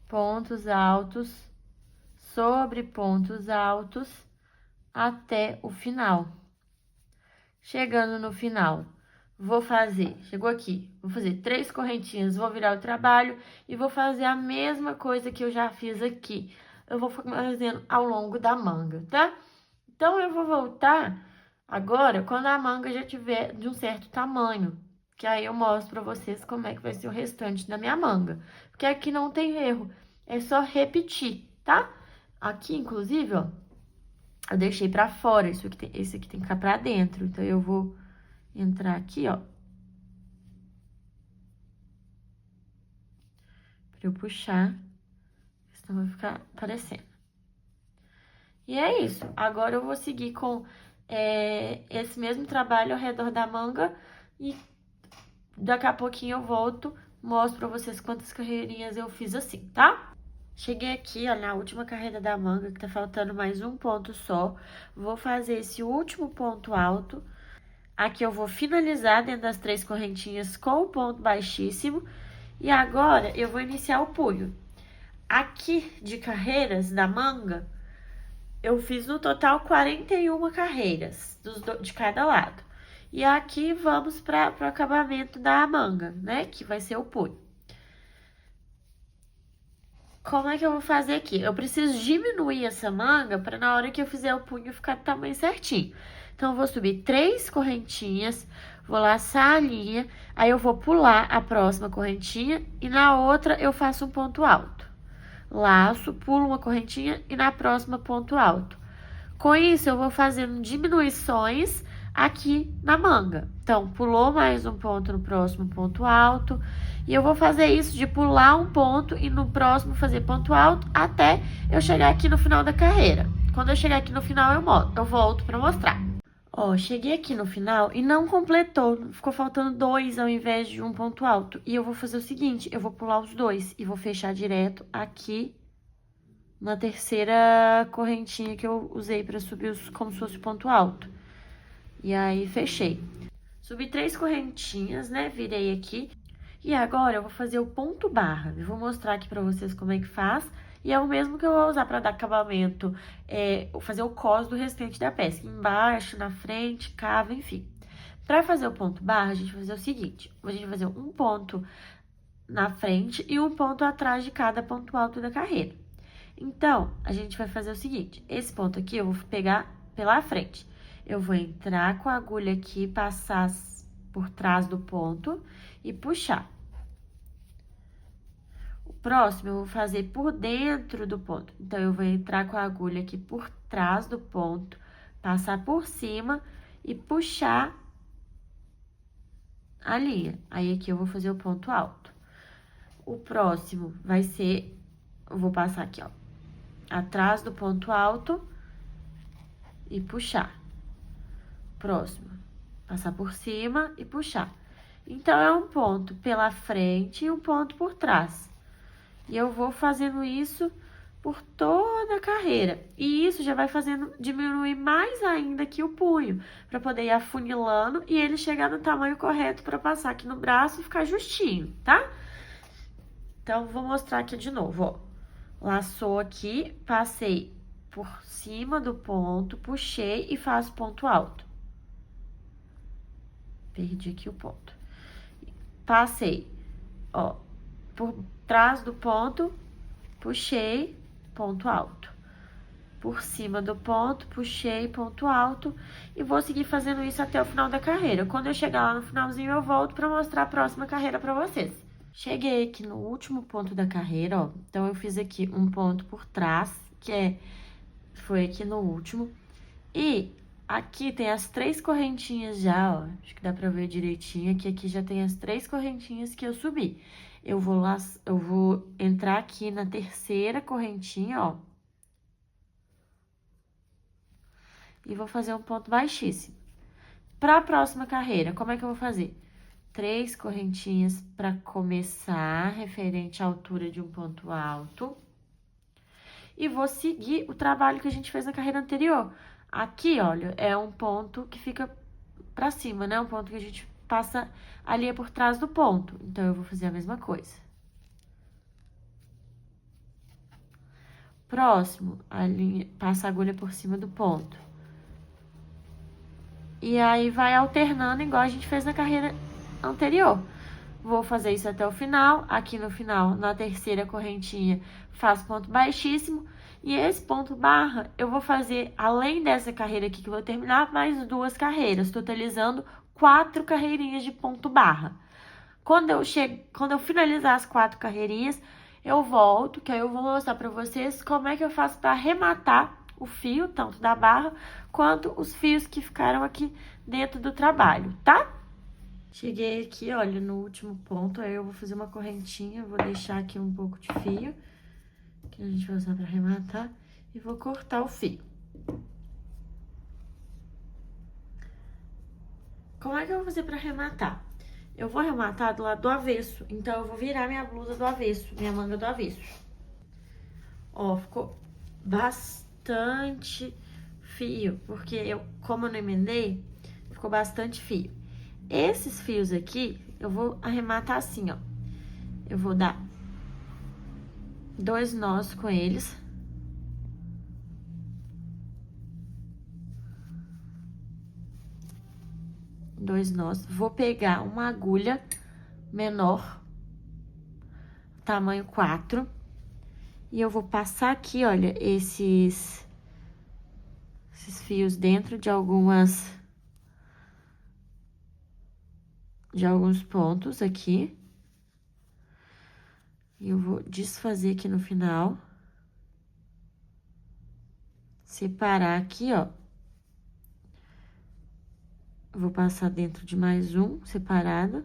pontos altos sobre pontos altos até o final. Chegando no final, vou fazer, chegou aqui, vou fazer 3 correntinhas, vou virar o trabalho e vou fazer a mesma coisa que eu já fiz aqui. Eu vou fazendo ao longo da manga, tá? Então, eu vou voltar agora quando a manga já tiver de um certo tamanho, que aí eu mostro pra vocês como é que vai ser o restante da minha manga. Porque aqui não tem erro, é só repetir, tá? Aqui, inclusive, ó, eu deixei pra fora, esse aqui tem que ficar pra dentro. Então, eu vou entrar aqui, ó, pra eu puxar, senão vai ficar aparecendo. E é isso. Agora, eu vou seguir com esse mesmo trabalho ao redor da manga e daqui a pouquinho eu volto, mostro pra vocês quantas carreirinhas eu fiz assim, tá? Cheguei aqui, ó, na última carreira da manga, que tá faltando mais um ponto só. Vou fazer esse último ponto alto. Aqui eu vou finalizar dentro das 3 correntinhas com o ponto baixíssimo. E agora, eu vou iniciar o punho. Aqui de carreiras da manga, eu fiz no total 41 carreiras de cada lado. E aqui vamos para o acabamento da manga, né? Que vai ser o punho. Como é que eu vou fazer aqui? Eu preciso diminuir essa manga para na hora que eu fizer o punho ficar do tamanho certinho. Então, eu vou subir 3 correntinhas, vou laçar a linha, aí eu vou pular a próxima correntinha e na outra eu faço um ponto alto. Laço, pulo uma correntinha e na próxima ponto alto. Com isso, eu vou fazendo diminuições aqui na manga. Então, pulou mais um ponto no próximo ponto alto. E eu vou fazer isso de pular um ponto e no próximo fazer ponto alto até eu chegar aqui no final da carreira. Quando eu chegar aqui no final, eu volto pra mostrar. Ó, cheguei aqui no final e não completou. Ficou faltando 2 ao invés de um ponto alto. E eu vou fazer o seguinte, eu vou pular os 2 e vou fechar direto aqui na terceira correntinha que eu usei pra subir como se fosse ponto alto. E aí, fechei. Subi 3 correntinhas, né? Virei aqui. E agora, eu vou fazer o ponto barra. Eu vou mostrar aqui pra vocês como é que faz. E é o mesmo que eu vou usar para dar acabamento, fazer o cos do restante da peça, embaixo, na frente, cava, enfim. Para fazer o ponto barra, a gente vai fazer o seguinte, a gente vai fazer um ponto na frente e um ponto atrás de cada ponto alto da carreira. Então, a gente vai fazer o seguinte, esse ponto aqui eu vou pegar pela frente. Eu vou entrar com a agulha aqui, passar por trás do ponto e puxar. O próximo eu vou fazer por dentro do ponto. Então, eu vou entrar com a agulha aqui por trás do ponto, passar por cima e puxar a linha. Aí, aqui eu vou fazer o ponto alto. O próximo vai ser, eu vou passar aqui, ó, atrás do ponto alto e puxar. Próximo, passar por cima e puxar. Então, é um ponto pela frente e um ponto por trás. E eu vou fazendo isso por toda a carreira. E isso já vai fazendo diminuir mais ainda aqui o punho, para poder ir afunilando e ele chegar no tamanho correto para passar aqui no braço e ficar justinho, tá? Então, vou mostrar aqui de novo, ó. Laçou aqui, passei por cima do ponto, puxei e faço ponto alto. Perdi aqui o ponto. Passei, ó, por trás do ponto, puxei, ponto alto. Por cima do ponto, puxei, ponto alto. E vou seguir fazendo isso até o final da carreira. Quando eu chegar lá no finalzinho, eu volto para mostrar a próxima carreira para vocês. Cheguei aqui no último ponto da carreira, ó. Então, eu fiz aqui um ponto por trás, foi aqui no último. E aqui tem as 3 correntinhas já, ó. Acho que dá pra ver direitinho, que aqui já tem as 3 correntinhas que eu subi. Eu vou entrar aqui na terceira correntinha, ó. E vou fazer um ponto baixíssimo. Pra próxima carreira, como é que eu vou fazer? 3 correntinhas para começar, referente à altura de um ponto alto. E vou seguir o trabalho que a gente fez na carreira anterior. Aqui, olha, é um ponto que fica pra cima, né? Um ponto que a gente passa a linha por trás do ponto. Então, eu vou fazer a mesma coisa. Próximo, passa a agulha por cima do ponto. E aí, vai alternando igual a gente fez na carreira anterior. Vou fazer isso até o final. Aqui no final, na terceira correntinha, faço ponto baixíssimo. E esse ponto barra, eu vou fazer, além dessa carreira aqui que eu vou terminar, mais 2 carreiras, totalizando 4 carreirinhas de ponto barra. Quando eu finalizar as 4 carreirinhas, eu volto, que aí eu vou mostrar pra vocês como é que eu faço para arrematar o fio, tanto da barra, quanto os fios que ficaram aqui dentro do trabalho, tá? Cheguei aqui, olha, no último ponto, aí eu vou fazer uma correntinha, vou deixar aqui um pouco de fio, que a gente vai usar pra arrematar, e vou cortar o fio. Como é que eu vou fazer pra arrematar? Eu vou arrematar do lado do avesso, então eu vou virar minha blusa do avesso, minha manga do avesso. Ó, ficou bastante fio, porque como eu não emendei, ficou bastante fio. Esses fios aqui, eu vou arrematar assim, ó. Eu vou dar 2 nós com eles. Dois nós. Vou pegar uma agulha menor, tamanho 4. E eu vou passar aqui, olha, esses fios dentro de alguns pontos aqui. E eu vou desfazer aqui no final. Separar aqui, ó. Vou passar dentro de mais um separado.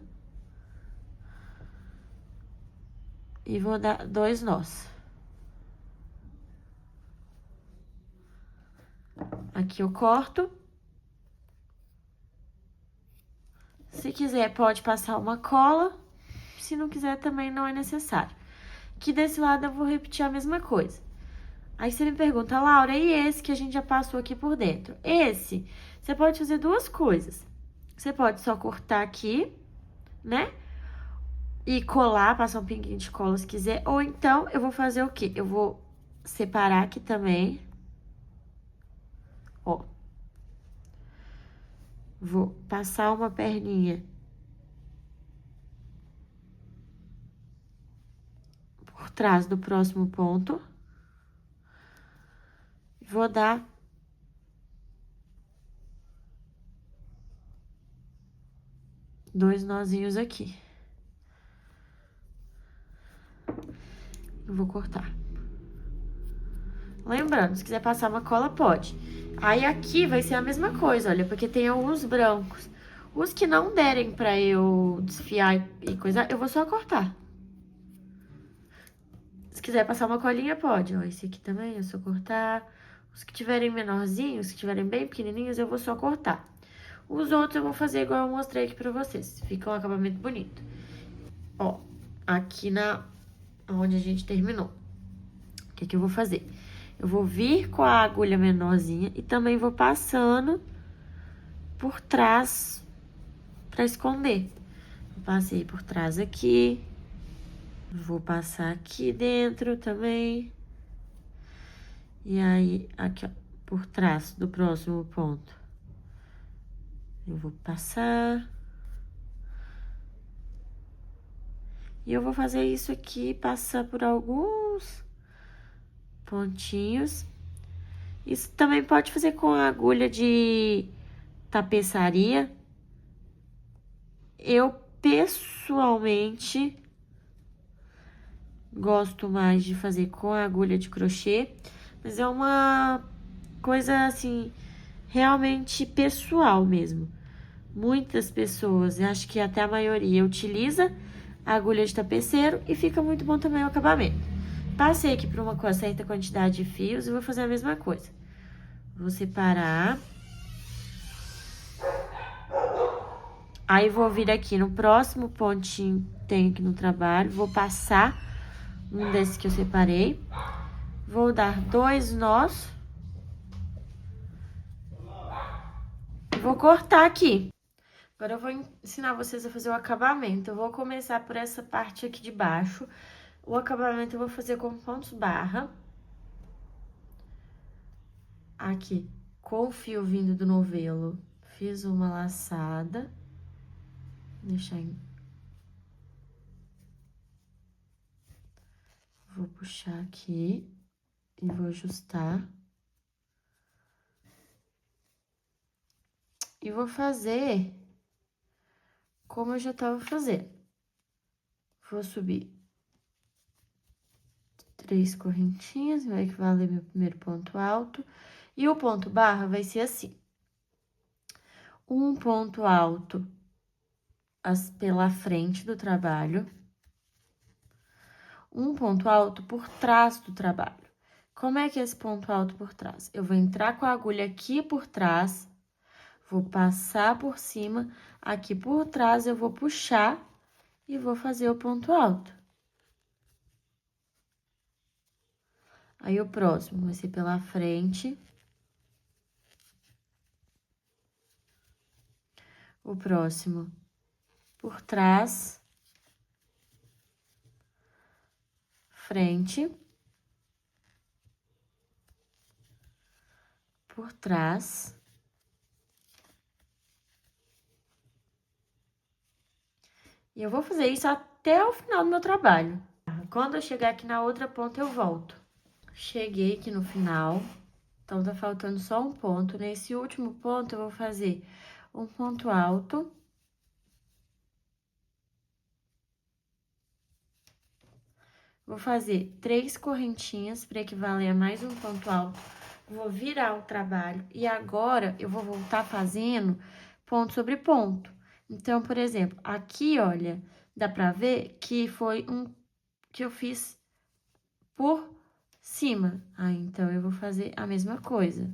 E vou dar 2 nós. Aqui eu corto. Se quiser, pode passar uma cola. Se não quiser, também não é necessário. Aqui desse lado eu vou repetir a mesma coisa. Aí você me pergunta, Laura, e esse que a gente já passou aqui por dentro? Esse, você pode fazer 2 coisas. Você pode só cortar aqui, né? E colar, passar um pinguinho de cola se quiser. Ou então, eu vou fazer o quê? Eu vou separar aqui também. Ó. Vou passar uma perninha por trás do próximo ponto. Vou dar 2 nozinhos aqui. Eu vou cortar. Lembrando, se quiser passar uma cola, pode. Aí aqui vai ser a mesma coisa, olha, porque tem alguns brancos. Os que não derem pra eu desfiar e coisar, eu vou só cortar. Se quiser passar uma colinha, pode. Ó, esse aqui também é só cortar. Os que tiverem menorzinhos, que tiverem bem pequenininhos, eu vou só cortar. Os outros eu vou fazer igual eu mostrei aqui pra vocês. Fica um acabamento bonito. Ó, aqui onde a gente terminou. O que que eu vou fazer? Eu vou vir com a agulha menorzinha e também vou passando por trás pra esconder. Eu passei por trás aqui. Vou passar aqui dentro também. E aí, aqui, ó, por trás do próximo ponto. Eu vou passar. E eu vou fazer isso aqui, passar por alguns pontinhos. Isso também pode fazer com a agulha de tapeçaria. Eu, pessoalmente, gosto mais de fazer com a agulha de crochê. Mas é uma coisa, assim, realmente pessoal mesmo. Muitas pessoas, eu acho que até a maioria, utiliza a agulha de tapeceiro e fica muito bom também o acabamento. Passei aqui por uma certa quantidade de fios e vou fazer a mesma coisa. Vou separar. Aí, vou vir aqui no próximo pontinho que tem aqui no trabalho, vou passar um desses que eu separei. Vou dar 2 nós. E vou cortar aqui. Agora, eu vou ensinar vocês a fazer o acabamento. Eu vou começar por essa parte aqui de baixo. O acabamento eu vou fazer com pontos barra. Aqui, com o fio vindo do novelo, fiz uma laçada. Deixar em... Vou puxar aqui e vou ajustar. E vou fazer como eu já tava fazendo. Vou subir 3 correntinhas, vai equivaler meu primeiro ponto alto. E o ponto barra vai ser assim. Um ponto alto pela frente do trabalho. Um ponto alto por trás do trabalho. Como é que é esse ponto alto por trás? Eu vou entrar com a agulha aqui por trás, vou passar por cima, aqui por trás eu vou puxar e vou fazer o ponto alto. Aí, o próximo vai ser pela frente. O próximo por trás. Frente. Por trás. E eu vou fazer isso até o final do meu trabalho. Quando eu chegar aqui na outra ponta, eu volto. Cheguei aqui no final, então tá faltando só um ponto. Nesse último ponto, eu vou fazer um ponto alto. Vou fazer 3 correntinhas para equivaler a mais um ponto alto. Vou virar o trabalho e agora eu vou voltar fazendo ponto sobre ponto. Então, por exemplo, aqui, olha, dá pra ver que foi um que eu fiz por cima. Aí, então, eu vou fazer a mesma coisa.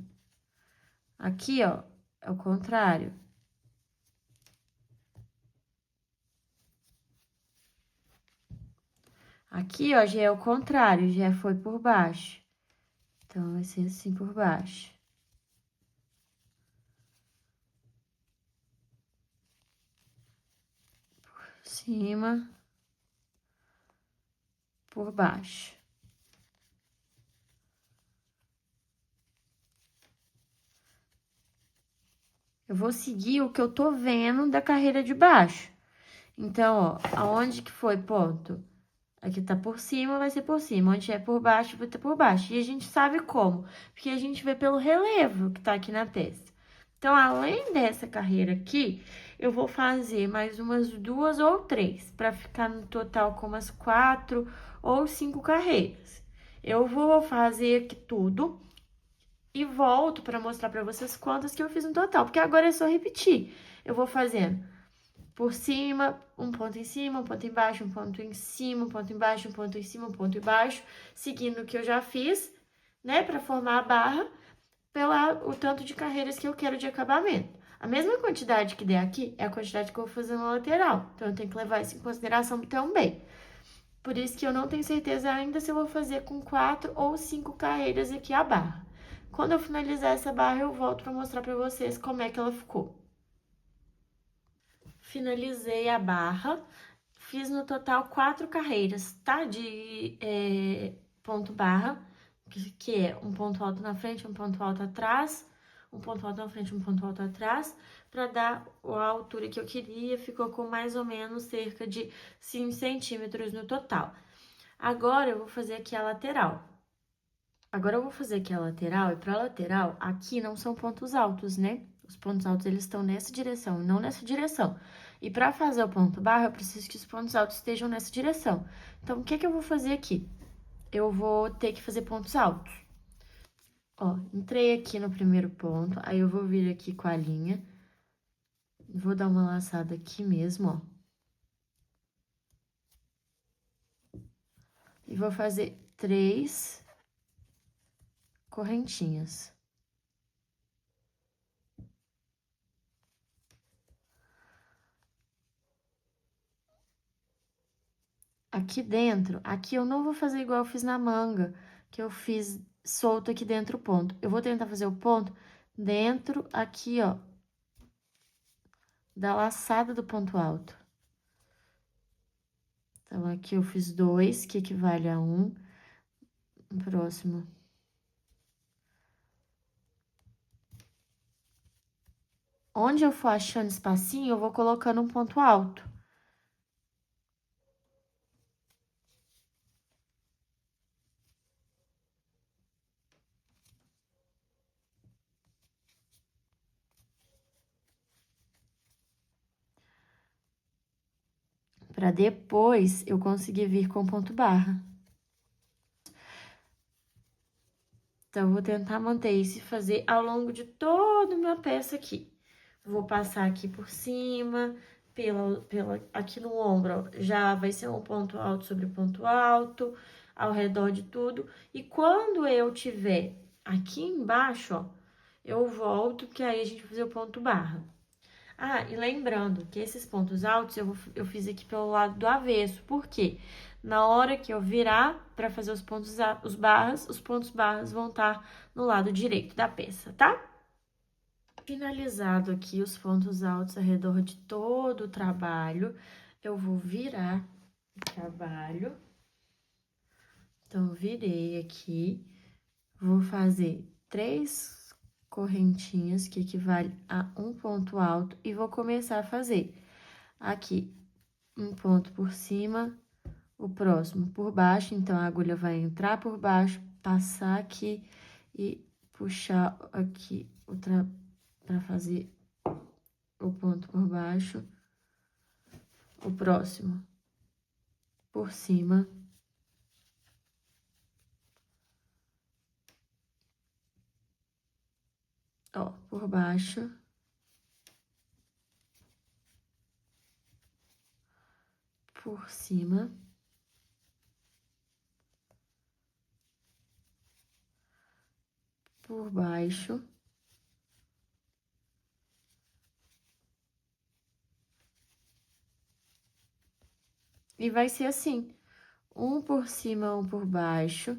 Aqui, ó, é o contrário. Aqui, ó, já é o contrário, já foi por baixo. Então, vai ser assim por baixo. Por cima. Por baixo. Eu vou seguir o que eu tô vendo da carreira de baixo. Então, ó, aonde que foi ponto? Aqui tá por cima, vai ser por cima. Onde é por baixo, vai ter por baixo. E a gente sabe como, porque a gente vê pelo relevo que tá aqui na testa. Então, além dessa carreira aqui, eu vou fazer mais umas 2 ou 3, para ficar no total com umas 4 ou 5 carreiras. Eu vou fazer aqui tudo e volto para mostrar para vocês quantas que eu fiz no total, porque agora é só repetir. Eu vou fazendo por cima, um ponto em cima, um ponto embaixo, um ponto em cima, um ponto embaixo, um ponto em cima, um ponto embaixo, seguindo o que eu já fiz, né, para formar a barra, o tanto de carreiras que eu quero de acabamento. A mesma quantidade que der aqui é a quantidade que eu vou fazer na lateral, então eu tenho que levar isso em consideração também. Por isso que eu não tenho certeza ainda se eu vou fazer com 4 ou 5 carreiras aqui a barra. Quando eu finalizar essa barra, eu volto para mostrar para vocês como é que ela ficou. Finalizei a barra, fiz no total 4 carreiras, tá? De ponto barra, que é um ponto alto na frente, um ponto alto atrás, um ponto alto na frente, um ponto alto atrás, para dar a altura que eu queria, ficou com mais ou menos cerca de 5 centímetros no total. Agora, eu vou fazer aqui a lateral. E para lateral, aqui não são pontos altos, né? Os pontos altos, eles estão nessa direção, não nessa direção. E para fazer o ponto barra, eu preciso que os pontos altos estejam nessa direção. Então, o que eu vou fazer aqui? Eu vou ter que fazer pontos altos. Ó, entrei aqui no primeiro ponto, aí eu vou vir aqui com a linha. Vou dar uma laçada aqui mesmo, ó. E vou fazer 3 correntinhas. Aqui dentro, aqui eu não vou fazer igual eu fiz na manga, que eu fiz solto aqui dentro o ponto. Eu vou tentar fazer o ponto dentro aqui, ó, da laçada do ponto alto. Então, aqui eu fiz 2, que equivale a 1. Próximo. Onde eu for achando espacinho, eu vou colocando um ponto alto. Para depois eu conseguir vir com ponto barra. Então, eu vou tentar manter isso e fazer ao longo de toda a minha peça aqui. Vou passar aqui por cima, aqui no ombro, ó, já vai ser um ponto alto sobre ponto alto, ao redor de tudo. E quando eu tiver aqui embaixo, ó, eu volto, que aí a gente vai fazer o ponto barra. Ah, e lembrando que esses pontos altos eu fiz aqui pelo lado do avesso, por quê? Na hora que eu virar para fazer os pontos os pontos barras vão estar no lado direito da peça, tá? Finalizado aqui os pontos altos ao redor de todo o trabalho, eu vou virar o trabalho. Então, virei aqui, vou fazer 3 correntinhas, que equivale a um ponto alto, e vou começar a fazer aqui um ponto por cima, o próximo por baixo, então a agulha vai entrar por baixo, passar aqui e puxar aqui para fazer o ponto por baixo, o próximo por cima. Ó, por baixo. Por cima. Por baixo. E vai ser assim, um por cima, um por baixo,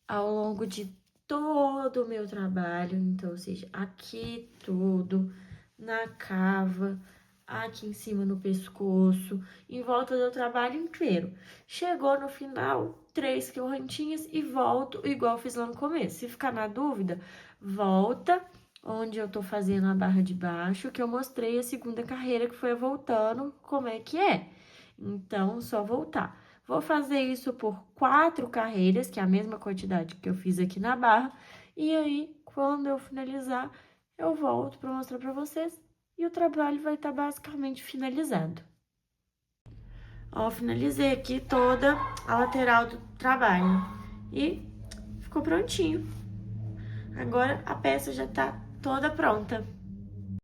ao longo de todo o meu trabalho. Então, ou seja, aqui tudo, na cava, aqui em cima no pescoço, em volta do trabalho inteiro. Chegou no final, 3 correntinhas e volto igual fiz lá no começo. Se ficar na dúvida, volta, onde eu tô fazendo a barra de baixo, que eu mostrei a segunda carreira, que foi voltando, como é que é. Então, só voltar. Vou fazer isso por 4 carreiras, que é a mesma quantidade que eu fiz aqui na barra, e aí, quando eu finalizar, eu volto para mostrar para vocês, e o trabalho vai estar basicamente finalizado. Ó, finalizei aqui toda a lateral do trabalho, e ficou prontinho. Agora, a peça já tá toda pronta.